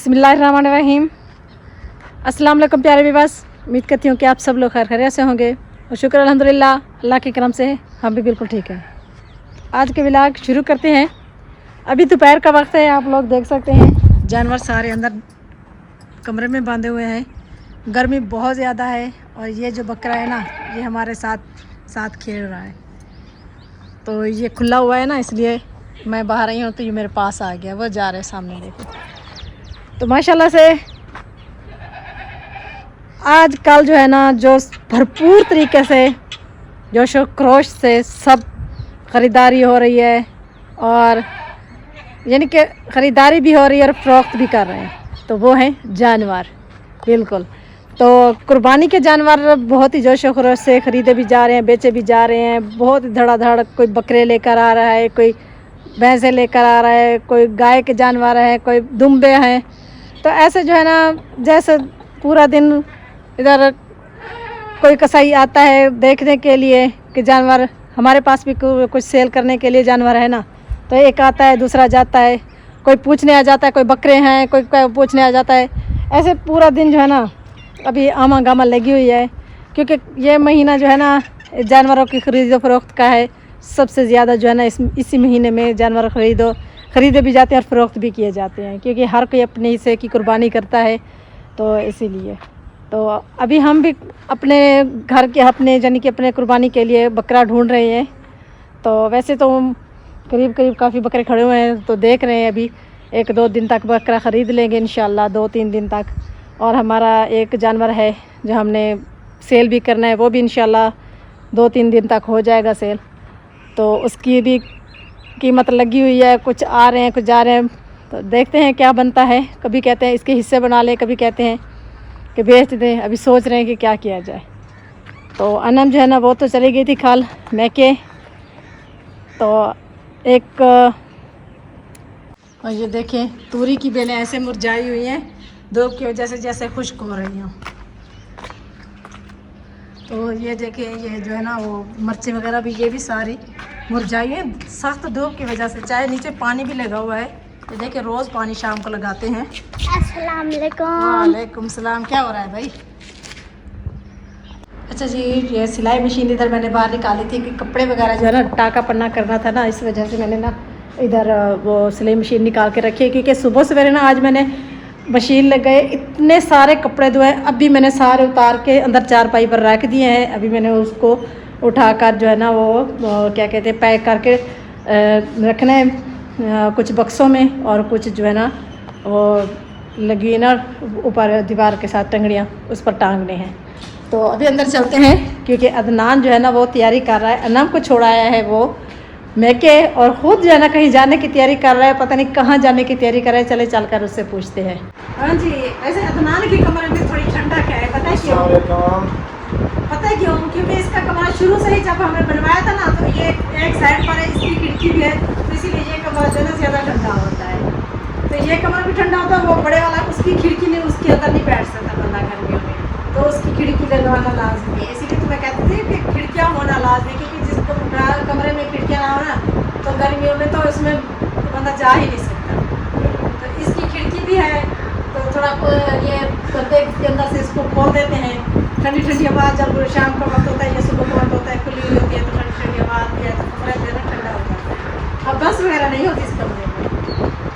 बिस्मिल्लाहिर्रहमानिर्रहीम। अस्सलाम वालेकुम प्यारे विवास, उम्मीद करती हूँ कि आप सब लोग खैर खैरियत से होंगे और शुक्र अल्हम्दुलिल्लाह अल्लाह के करम से हम भी बिल्कुल ठीक हैं। आज के व्लॉग शुरू करते हैं। अभी दोपहर का वक्त है, आप लोग देख सकते हैं जानवर सारे अंदर कमरे में बांधे हुए हैं। गर्मी बहुत ज़्यादा है और ये जो बकरा है ना, ये हमारे साथ खेल रहा है। तो ये खुला हुआ है ना, इसलिए मैं बाहर आई हूँ तो ये मेरे पास आ गया। वो जा रहे हैं सामने, देखो। तो माशाल्लाह से आज कल जो है ना, जो भरपूर तरीके से जोश व खरोश से सब ख़रीदारी हो रही है और यानी कि ख़रीदारी भी हो रही है और फ़रोख्त भी कर रहे हैं। तो वो हैं जानवर, बिल्कुल। तो कुर्बानी के जानवर बहुत ही जोश व खरोश से ख़रीदे भी जा रहे हैं, बेचे भी जा रहे हैं। बहुत ही धड़ाधड़ कोई बकरे लेकर आ रहा है, कोई भैंसे लेकर आ रहा है, कोई गाय के जानवर हैं, कोई दुम्बे हैं। तो ऐसे जो है ना, जैसे पूरा दिन इधर कोई कसाई आता है देखने के लिए कि जानवर, हमारे पास भी कुछ सेल करने के लिए जानवर है ना, तो एक आता है दूसरा जाता है, कोई पूछने आ जाता है, कोई बकरे हैं, कोई पूछने आ जाता है। ऐसे पूरा दिन जो है ना, अभी आमा गामा लगी हुई है, क्योंकि ये महीना जो है ना जानवरों की ख़रीदो फरोख्त का है। सबसे ज़्यादा जो है ना इसी महीने में जानवर ख़रीदे भी जाते हैं और फ़रोख्त भी किए जाते हैं, क्योंकि हर कोई अपने हिस्से की कुर्बानी करता है। तो इसीलिए तो अभी हम भी अपने घर के यानी कि अपने कुर्बानी के लिए बकरा ढूंढ रहे हैं। तो वैसे तो करीब काफ़ी बकरे खड़े हुए हैं, तो देख रहे हैं अभी 1-2 दिन तक बकरा ख़रीद लेंगे इंशाल्लाह, 2-3 दिन तक। और हमारा एक जानवर है जो हमने सेल भी करना है, वो भी इंशाल्लाह 2-3 दिन तक हो जाएगा सेल। तो उसकी भी कीमत लगी हुई है, कुछ आ रहे हैं कुछ जा रहे हैं। तो देखते हैं क्या बनता है। कभी कहते हैं इसके हिस्से बना लें, कभी कहते हैं कि बेच दें। अभी सोच रहे हैं कि क्या किया जाए। तो अनम जो है ना, वो तो चली गई थी कल मैके। तो एक और ये देखें, तूरी की बेलें ऐसे मुरझाई हुई हैं धूप की वजह से, जैसे खुश्क हो रही हों। तो ये देखें, ये जो है ना वो मिर्ची वगैरह भी, ये भी सारी मुरझाई है सख्त धूप की वजह से। चाहे नीचे पानी भी लगा हुआ है, ये देखिए रोज़ पानी शाम को लगाते हैं। अस्सलाम वालेकुम। वालेकुम सलाम। क्या हो रहा है भाई? अच्छा जी, ये सिलाई मशीन इधर मैंने बाहर निकाली थी कि कपड़े वगैरह जो है ना टाका पन्ना करना था ना, इस वजह से मैंने ना इधर वो सिलाई मशीन निकाल के रखी है। क्योंकि सुबह सवेरे ना आज मैंने मशीन लग गए, इतने सारे कपड़े धोए। अभी मैंने सारे उतार के अंदर चारपाई पर रख दिए हैं। अभी मैंने उसको उठाकर जो है ना वो क्या कहते हैं, पैक करके रखना है कुछ बक्सों में, और कुछ जो है ना वो लगी ना ऊपर दीवार के साथ टंगड़ियाँ, उस पर टांगने हैं। तो अभी अंदर चलते हैं, क्योंकि अदनान जो है ना वो तैयारी कर रहा है। अनम को छोड़ाया है वो मैके, और ख़ुद जो है ना कहीं जाने की तैयारी कर रहा है। पता नहीं कहाँ जाने की तैयारी कर रहा है। चले चलकर उससे पूछते हैं। हाँ जी, वैसे अदनान की कमरे में थोड़ी ठंडा क्या है, पता है क्यों? पता है क्यों? क्योंकि इसका कमरा शुरू से ही जब हमने बनवाया था ना, तो ये एक साइड पर है, इसकी खिड़की भी है, तो इसीलिए ये कमरा जो है ना ज़्यादा ठंडा होता है। तो ये कमरा भी ठंडा होता है। वो बड़े वाला, उसकी खिड़की नहीं, उसके अंदर नहीं बैठ सकता बंदा गर्मियों में, तो उसकी खिड़की लगवाना लाजमी है। इसीलिए तो मैं कहती थी कि खिड़कियाँ होना लाजमी, क्योंकि जिस कमरे में खिड़कियाँ ना हो ना, तो गर्मियों में तो उसमें बंदा जा ही नहीं सकता। तो इसकी खिड़की भी है, तो थोड़ा ये पर्दे के अंदर से इसको खोल देते हैं। ठंडी हवा जब शाम का वक्त होता है या सुबह का वक्त होता है, खुली हुई होती है, तो ठंडी हवा आती है, तो कमरा जो है ना ठंडा हो जाता है। अब बस वगैरह नहीं होती इस कमरे में।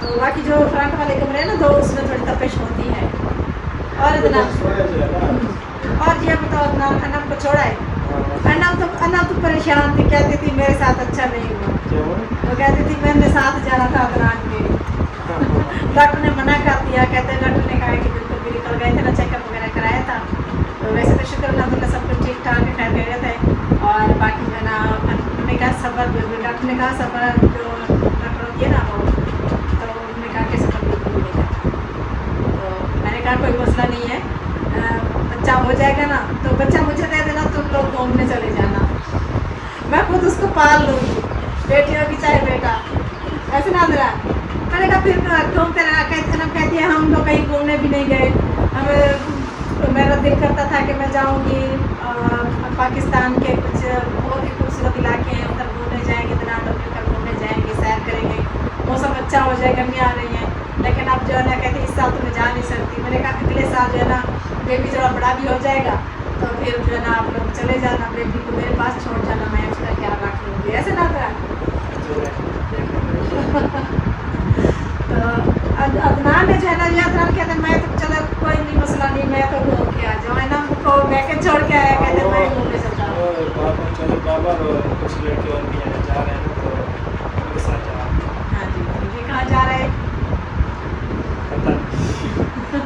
तो बाकी जो फ्रंट वाले कमरे हैं ना, तो उसमें थोड़ी तपिश होती है। और इतना और ये बताओ, अनम को छोड़ा है? अनम तो परेशान थी, कहती थी मेरे साथ अच्छा नहीं हुआ। वो कहती थी मैंने साथ जाना था अदनान के। डॉक्टर ने मना कर दिया, कहते हैं डॉक्टर ने कहा कि बिल्कुल भी निकल गए थे ना, चेकअप वगैरह कराया था। तो वैसे तो शुक्र अल्हम्दुलिल्लाह सब कुछ ठीक ठाक है, खैर खैरियत है। और बाकी जो है ना, उन्होंने कहा सफ़र, डॉक्टर ने कहा सफ़र जो डॉक्टर होती है ना वो, तो उन्होंने कहा कि सफ़र बिल्कुल मिलेगा। तो मैंने कहा कोई मसला नहीं है, बच्चा हो जाएगा ना, तो बच्चा मुझे दे देना, तुम लोग घूमने चले जाना, मैं खुद उसको पाल लूँगी, बेटी होगी चाहे बेटा, ऐसे ना दे रहा। मैंने कहा फिर घूमते रहा। कहती है हम लोग कहीं घूमने भी नहीं गए, हमें तो मेरा दिल करता था कि मैं जाऊंगी पाकिस्तान के कुछ बहुत ही खूबसूरत इलाके हैं, उधर घूमने जाएंगे, मिलकर घूमने जाएंगे, सैर करेंगे, मौसम अच्छा हो जाए, गर्मियाँ आ रही हैं। लेकिन अब जो है ना कहती इस साल तो मैं चले जाना, बेबी को मेरे पास छोड़ जाना, मैं उसका ख्याल रख लूँगी, ऐसे ना था। तो अदनान ने जो है ना यात्रा कहते मैं तो चलो कोई नहीं मसला नहीं, मैं तो घूम के आ जाऊँ, है ना, उनको मैके छोड़ के आया, कहते मैं घूमने चलता हूँ। चलो बाबा और कुछ लड़के और भी जा रहे हैं तो उनके साथ जा रहे हैं। हाँ जी, ये कहाँ जा रहे हैं पता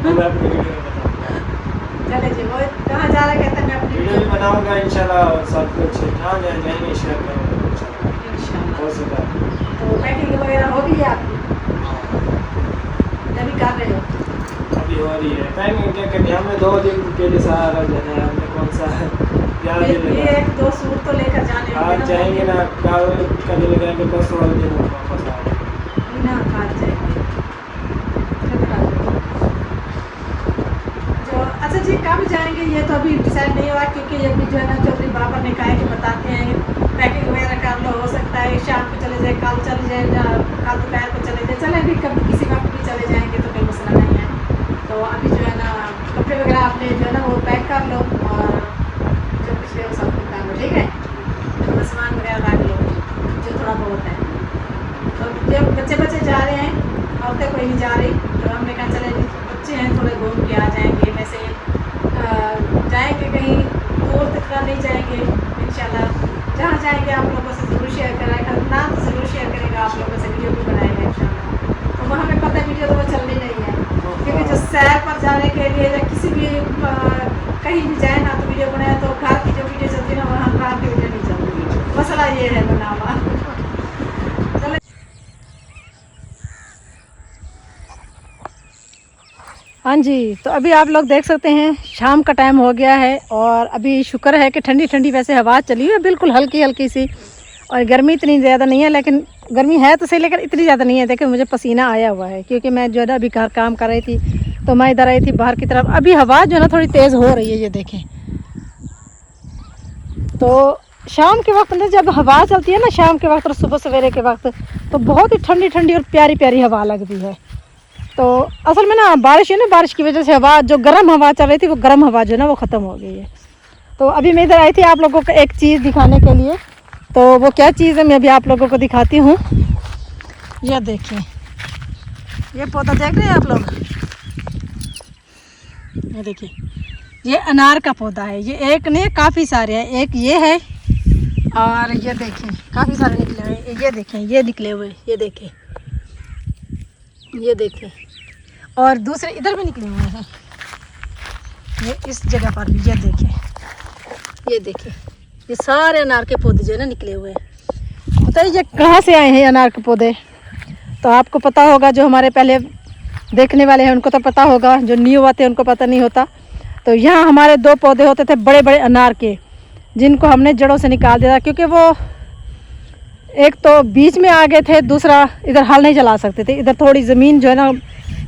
नहीं मैं अपनी वीडियो में बताऊँगा। चले जी, वो कहाँ जा रहे हैं कहते मैं अपनी वीडियो भी बनाऊँगा इंशाल्लाह, और साथ कुछ जहाँ जाएंगे शेयर करूँगा इंशाल्लाह। हो सकता है तो पैकिंग वगैरह हो गई है आपकी, अभी कर रहे हो? अभी हो रही है पैकिंग, क्या करें हमने 2 दिन के लिए सारा जो है हमने कौन सा याद ये लगा। 1-2 सूट तो लेकर जाने होंगे आज ना, जाएंगे ना, कल लगाएंगे, बस और दिन वापस आएंगे ना आज जाएंगे। जो अच्छा जी कब जाएंगे ये तो अभी डिसाइड नहीं हुआ, क्योंकि ये भी जो है ना चौधरी बाबा ने कहा है कि बताते हैं पैकिंग वगैरह कर लो, हो सकता है शाम को चले जाए, कल चले जाए, कल दोपहर को चले जाए, चले अभी कभी किसी वक्त भी चले जाएंगे तो कोई मसला नहीं है। तो अभी जो है ना कपड़े वगैरह आपने जो है ना वो पैक कर लो, और जो कुछ है वो सब कर लो, ठीक है, अपना सामान वगैरह रख लो जो थोड़ा बहुत है। तो जो बच्चे जा रहे हैं, औरतें कोई नहीं जा रही, तो हमने कहा चले बच्चे हैं थोड़े घूम के आ जाएंगे, वैसे जाएंगे कहीं दूर तक नहीं जाएंगे इंशाल्लाह, जहाँ जाएंगे आप लोगों से ज़रूर शेयर करेगा, नाम तो ज़रूर शेयर करेगा, आप लोगों से वीडियो भी बनाएगा इंशाल्लाह। तो वहाँ हमें पता है वीडियो तो वो चलनी नहीं है, क्योंकि जो सैर पर जाने के लिए या किसी भी कहीं भी जाए ना तो वीडियो बनाए, तो घर की जो वीडियो चलती है ना वहाँ कार की वीडियो नहीं चलती, मसला ये है बनावा। चलो हाँ जी, तो अभी आप लोग देख सकते हैं शाम का टाइम हो गया है, और अभी शुक्र है कि ठंडी ठंडी वैसे हवा चली है, बिल्कुल हल्की हल्की सी, और गर्मी इतनी ज़्यादा नहीं है, लेकिन गर्मी है तो सही लेकिन इतनी ज़्यादा नहीं है। देखिए मुझे पसीना आया हुआ है, क्योंकि मैं जो है ना अभी घर काम कर रही थी, तो मैं इधर आई थी बाहर की तरफ। अभी हवा जो है ना थोड़ी तेज़ हो रही है, ये देखें। तो शाम के वक्त में जब हवा चलती है ना शाम के वक्त और सुबह सवेरे के वक्त, तो बहुत ही ठंडी ठंडी और प्यारी प्यारी हवा लगती है। तो असल में ना बारिश है ना, बारिश की वजह से हवा जो गर्म हवा चल रही थी, वो गर्म हवा जो है ना वो ख़त्म हो गई है। तो अभी मैं इधर आई थी आप लोगों को एक चीज़ दिखाने के लिए, तो वो क्या चीज़ है मैं अभी आप लोगों को दिखाती हूँ। ये देखिए, ये पौधा देख रहे हैं आप लोग, ये देखिए, ये अनार का पौधा है। ये एक नहीं, काफ़ी सारे हैं, एक ये है, और ये देखें काफ़ी सारे निकले हुए हैं। ये देखें, ये निकले हुए, ये देखें, ये देखें, और दूसरे इधर भी निकले हुए हैं, ये इस जगह पर भी, ये देखें, ये देखें, ये सारे अनार के पौधे जो है ना निकले हुए हैं। बताइए ये कहाँ से आए हैं अनार के पौधे? तो आपको पता होगा, जो हमारे पहले देखने वाले हैं उनको तो पता होगा, जो न्यू आते हैं उनको पता नहीं होता। तो यहाँ हमारे 2 पौधे होते थे बड़े बड़े अनार के, जिनको हमने जड़ों से निकाल दिया, क्योंकि वो एक तो बीच में आ गए थे, दूसरा इधर हल नहीं चला सकते थे, इधर थोड़ी ज़मीन जो है ना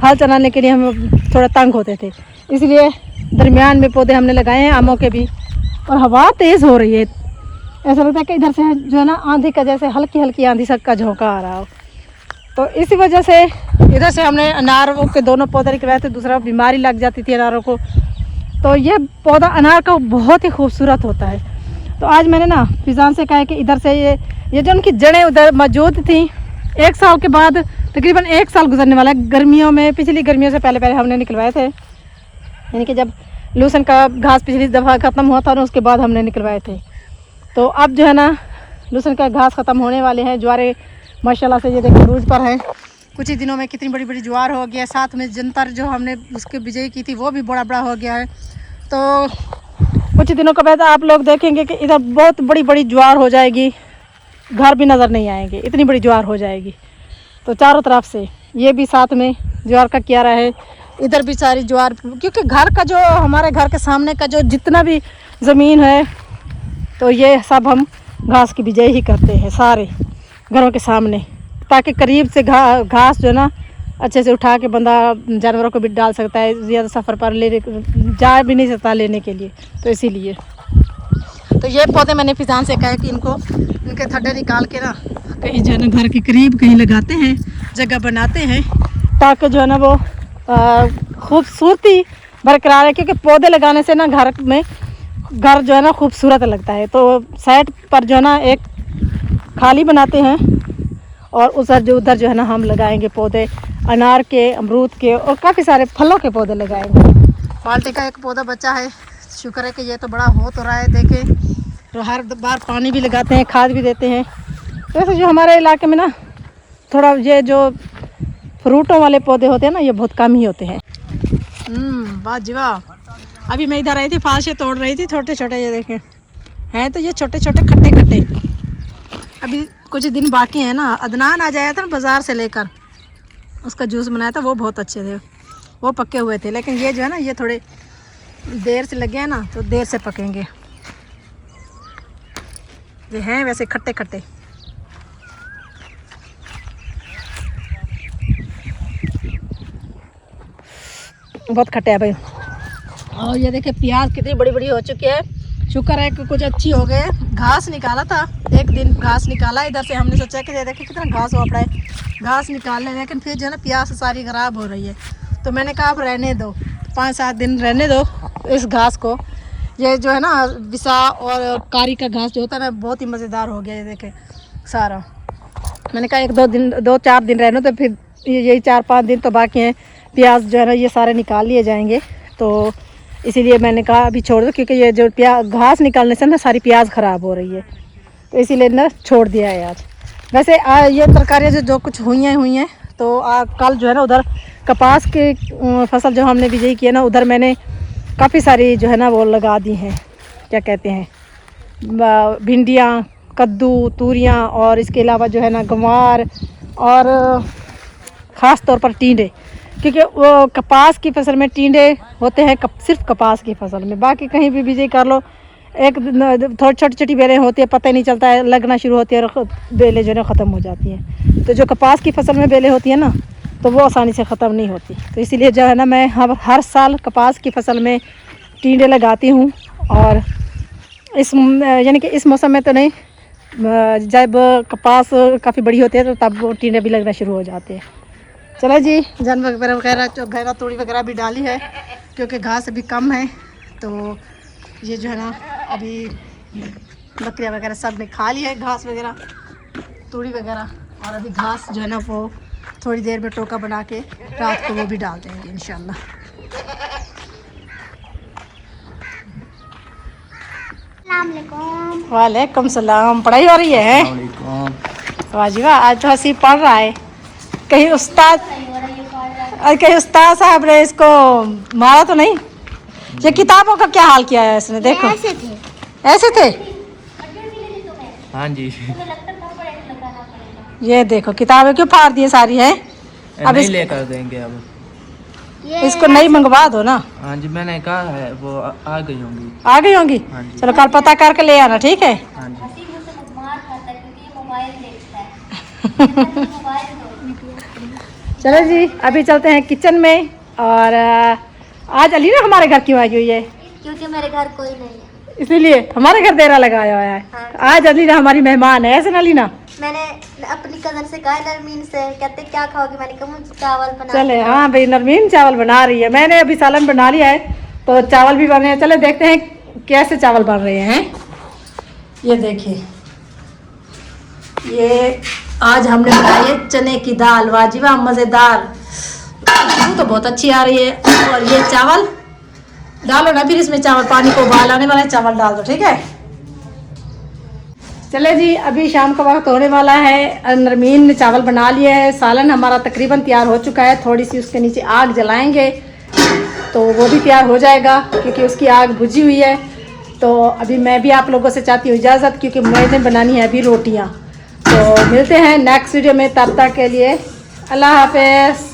हल चलाने के लिए हम थोड़ा तंग होते थे, इसलिए दरमियान में पौधे हमने लगाए हैं आमों के भी। और हवा तेज़ हो रही है, ऐसा लगता है कि इधर से जो है ना आंधी का, जैसे हल्की हल्की आंधी सा का झोंका आ रहा हो। तो इसी वजह से इधर से हमने अनारों के दोनों पौधे निकलवाए थे, दूसरा बीमारी लग जाती थी अनारों को। तो ये पौधा अनार का बहुत ही खूबसूरत होता है। तो आज मैंने ना फिजान से कहा कि इधर से ये जो उनकी जड़ें उधर मौजूद थी, 1 साल के बाद, तकरीबन 1 साल गुजरने वाला है, गर्मियों में, पिछली गर्मियों से पहले हमने निकलवाए थे, यानी कि जब लूसन का घास पिछली दफ़ा ख़त्म हुआ था ना, उसके बाद हमने निकलवाए थे। तो अब जो है ना लूसन का घास ख़त्म होने वाले हैं, ज्वारे माशाल्लाह से ये देखिए रूज पर हैं, कुछ ही दिनों में कितनी बड़ी बड़ी ज्वार हो गया है। साथ में जंतर जो हमने उसकी बिजाई की थी वो भी बड़ा बड़ा हो गया है। तो कुछ दिनों के बाद आप लोग देखेंगे कि इधर बहुत बड़ी बड़ी ज्वार हो जाएगी, घर भी नज़र नहीं आएंगे, इतनी बड़ी ज्वार हो जाएगी। तो चारों तरफ से ये भी साथ में ज्वार का क्यारा है, इधर भी सारी ज्वार, क्योंकि घर का जो हमारे घर के सामने का जो जितना भी ज़मीन है, तो ये सब हम घास की बिजाई ही करते हैं सारे घरों के सामने, ताकि करीब से घास जो है ना अच्छे से उठा के बंदा जानवरों को भी डाल सकता है, ज़्यादा सफ़र पर ले जा भी नहीं सकता लेने के लिए। तो इसीलिए तो ये पौधे मैंने फिजान से कहा कि इनके थड्डे निकाल के ना कहीं जो है ना घर के करीब कहीं लगाते हैं, जगह बनाते हैं, ताकि जो है ना वो खूबसूरती बरकरार है। क्योंकि पौधे लगाने से ना घर में घर जो है ना खूबसूरत लगता है। तो साइड पर जो है ना एक खाली बनाते हैं और उधर जो है ना हम लगाएंगे पौधे, अनार के, अमरूद के और काफ़ी सारे फलों के पौधे लगाएंगे। माल्टे का एक पौधा बचा है, शुक्र है कि ये तो बड़ा हो तो रहा है। देखें तो हर बार पानी भी लगाते हैं, खाद भी देते हैं। वैसे जो हमारे इलाके में ना थोड़ा ये जो फ्रूटों वाले पौधे होते हैं ना ये बहुत कम ही होते हैं। वाह जी वाह। अभी मैं इधर आई थी, फालसे तोड़ रही थी छोटे छोटे, ये देखें हैं तो ये छोटे छोटे खट्टे खट्टे। अभी कुछ दिन बाकी हैं ना, अदनान आ जाया था ना बाज़ार से लेकर, उसका जूस बनाया था, वो बहुत अच्छे थे, वो पके हुए थे। लेकिन ये जो है ना ये थोड़े देर से लगे हैं ना तो देर से पकेंगे। ये हैं वैसे खट्टे खट्टे। बहुत खट्टे है भाई। और ये देखिए प्याज कितनी बड़ी बड़ी हो चुकी है। शुक्र है कि कुछ अच्छी हो गए। घास निकाला था, एक दिन घास निकाला इधर से, हमने सोचा कि ये देखिए कितना घास हुआ पड़ा है, घास निकाल लें। लेकिन फिर जो है ना प्याज सारी ख़राब हो रही है, तो मैंने कहा आप रहने दो, 5-7 दिन रहने दो इस घास को। ये जो है ना विसा और कारी का घास जो होता है ना बहुत ही मज़ेदार हो गया। ये देखें सारा, मैंने कहा 2-4 दिन रहने तो फिर यही 4-5 दिन तो बाकी हैं, प्याज जो है ना ये सारे निकाल लिए जाएंगे। तो इसीलिए मैंने कहा अभी छोड़ दो, क्योंकि ये जो घास निकालने से ना सारी प्याज ख़राब हो रही है, तो इसीलिए ना छोड़ दिया है आज। वैसे ये तरकारियाँ जो कुछ हुई हैं तो कल जो है ना उधर कपास की फसल जो हमने बिजाई की है ना, उधर मैंने काफ़ी सारी जो है ना वो लगा दी हैं, क्या कहते हैं, भिंडियाँ, कद्दू, तूरियाँ, और इसके अलावा जो है ना गंवार और ख़ास तौर पर टींडे, क्योंकि वो कपास की फसल में टींडे होते हैं सिर्फ कपास की फसल में। बाकी कहीं भी बिजाई कर लो, एक थोड़ी छोटी छोटी बेलें होती है, पता ही नहीं चलता है, लगना शुरू होती है और बेलें जो है ख़त्म हो जाती हैं। तो जो कपास की फसल में बेलें होती हैं ना तो वो आसानी से ख़त्म नहीं होती। तो इसीलिए जो है ना मैं हर साल कपास की फसल में टींडे लगाती हूँ। और इस यानी कि इस मौसम में तो नहीं, जब कपास काफ़ी बड़ी होती है तो तब वो टींडे भी लगना शुरू हो जाते हैं। चलो जी, जानवर वगैरह तोड़ी वगैरह भी डाली है, क्योंकि घास अभी कम है। तो ये जो है ना अभी बकरियाँ वगैरह सब ने खा ली है घास वगैरह, तोड़ी वगैरह। और अभी घास जो है ना वो थोड़ी देर में टोका बना के रात को वो भी डाल देंगे इंशाल्लाह। वालेकुम सलाम। पढ़ाई हो रही है? वाह जी वाह, आज तो हंसी पढ़ रहा है। कहीं उस्ताद साहब ने इसको मारा तो नहीं? ये किताबों का क्या हाल किया है इसने, देखो ऐसे थे। हाँ जी, ये देखो किताबें क्यों फाड़ दी सारी है। अब नहीं लेकर देंगे, अब इसको नहीं मंगवा दो ना। हाँ जी, मैंने कहा है, वो आ गई होंगी। आ गई होंगी? हाँ जी। चलो कल पता करके ले आना, ठीक है? हाँ जी। चलो जी, अभी चलते हैं किचन में। और आज अलीना हमारे घर क्यों आई हुई है? क्योंकि मेरे घर कोई नहीं है, इसीलिए हमारे घर देरा लगाया हुआ है। हाँ। आज अलीना हमारी मेहमान है, ऐसे ना अलीना? मैंने अपनी कजन से कहा, नरमीन से, कहते क्या खाओगी, मैंने कहा मुझे चावल बना। चले, हाँ भाई नरमीन चावल बना रही है। मैंने अभी सालन बना लिया है, तो चावल भी बन रहे हैं। चले देखते हैं कैसे चावल बन रहे हैं। ये देखिए, ये आज हमने बनाई है चने की दाल, वाजिबा मज़ेदार, खुशबू तो बहुत अच्छी आ रही है। और ये चावल डालो ना, फिर इसमें चावल, पानी को उबाल आने वाला है, चावल डाल दो, ठीक है? चले जी, अभी शाम का वक्त होने वाला है। नरमीन ने चावल बना लिए है, सालन हमारा तकरीबन तैयार हो चुका है। थोड़ी सी उसके नीचे आग जलाएंगे तो वो भी तैयार हो जाएगा, क्योंकि उसकी आग बुझी हुई है। तो अभी मैं भी आप लोगों से चाहती हूँ इजाज़त, क्योंकि मैंने बनानी है अभी रोटियाँ। तो मिलते हैं नेक्स्ट वीडियो में, तब तक के लिए अल्लाह हाफ़िज़।